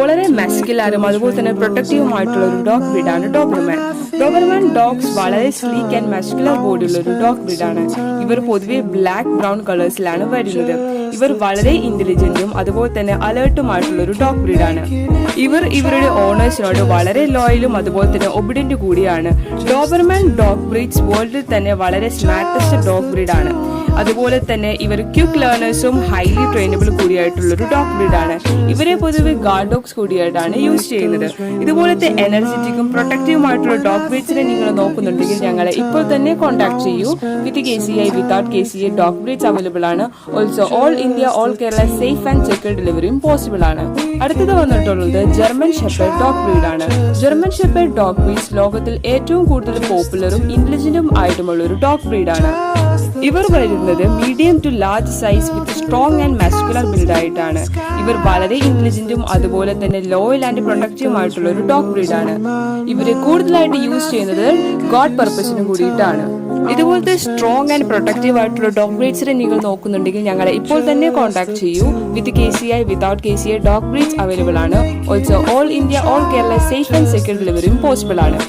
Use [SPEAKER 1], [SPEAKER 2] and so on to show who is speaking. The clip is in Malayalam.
[SPEAKER 1] വളരെ മസ്കുലറും അതുപോലെ തന്നെ പ്രൊട്ടക്റ്റീവുമായിട്ടുള്ള ഒരു ഡോഗ് ബ്രീഡാണ് ഡോബർമാൻ. ഡോബർമാൻ ഡോഗ്സ് വളരെ സ്ലീക്ക് ആൻഡ് മസ്കുലർ ബോഡിയുള്ള ഒരു ഡോഗ് ബ്രീഡാണ്. ഇവർ പൊതുവെ ബ്ലാക്ക് ബ്രൗൺ കളേഴ്സിലാണ് വരുന്നത്. ഇവർ വളരെ ഇന്റലിജന്റും അതുപോലെ തന്നെ അലേർട്ടുമായിട്ടുള്ള ഒരു ഡോഗ് ബ്രീഡാണ്. ഇവർ ഇവരുടെ ഓണേഴ്സിനോട് വളരെ ലോയലും അതുപോലെ തന്നെ ഒബിഡന്റ് കൂടിയാണ്. ഡോബർമാൻ ഡോഗ് ബ്രീഡ്സ് വേൾഡിൽ തന്നെ വളരെ സ്മാർട്ടസ്റ്റ് ഡോഗ് ബ്രീഡാണ്. അതുപോലെ തന്നെ ഇവർ ക്വിക്ക് ലേണേഴ്സും ഹൈലി ട്രെയിനബിൾ കൂടിയായിട്ടുള്ള ഒരു ഡോഗ് ബ്രീഡാണ്. ഇവരെ പൊതുവെ ഗാർഡ് ഡോഗ്സ് കൂടിയായിട്ടാണ് യൂസ് ചെയ്യുന്നത്. ഇതുപോലത്തെ എനർജറ്റിക്കും പ്രൊട്ടക്റ്റീവുമായിട്ടുള്ള ഡോഗ് ബ്രീഡ്സിനെ നിങ്ങൾ നോക്കുന്നുണ്ടെങ്കിൽ ഞങ്ങളെ ഇപ്പോൾ തന്നെ കോൺടാക്ട് ചെയ്യൂ. With KCI without KCI dog breeds available ആണ്. Also all India all Kerala safe and secure ഡെലിവറിയും പോസിബിൾ ആണ്. അടുത്തത് വന്നിട്ടുള്ളത് ജർമ്മൻ ഷെപ്പേർഡ് ഡോഗ് ബ്രീഡാണ്. ജർമ്മൻ ഷെപ്പേർഡ് ഡോഗ് ബ്രീഡ്സ് ലോകത്തിൽ ഏറ്റവും കൂടുതൽ പോപ്പുലറും ഇന്റലിജന്റും ആയിട്ടുമുള്ള ഒരു ഡോഗ് ബ്രീഡാണ്. ഇവർ വരുന്നത് medium to large size with strong and muscular build ആയിട്ടാണ്. ഇവർ വളരെ ഇന്റലിജന്റും അതുപോലെ തന്നെ ലോയൽ ആൻഡ് പ്രൊട്ടക്റ്റീവുമായിട്ടുള്ള ഒരു ഡോഗ് ബ്രീഡാണ്. ഇവരെ കൂടുതലായിട്ട് യൂസ് ചെയ്യുന്നത് ഗാർഡ് പർപ്പസിന് കൂടിയിട്ടാണ്. ഇതുപോലത്തെ സ്ട്രോങ് ആൻഡ് പ്രൊട്ടക്റ്റീവ് ആയിട്ടുള്ള ഡോഗ് ബ്രീഡ്സിനെ നിങ്ങൾ നോക്കുന്നുണ്ടെങ്കിൽ ഞങ്ങളെ ഇപ്പോൾ തന്നെ കോൺടാക്ട് ചെയ്യൂ. With KCI without KCI dog breeds available ആണ്. Also all India all Kerala safe and secure ഡെലിവറിയും പോസിബിൾ ആണ്.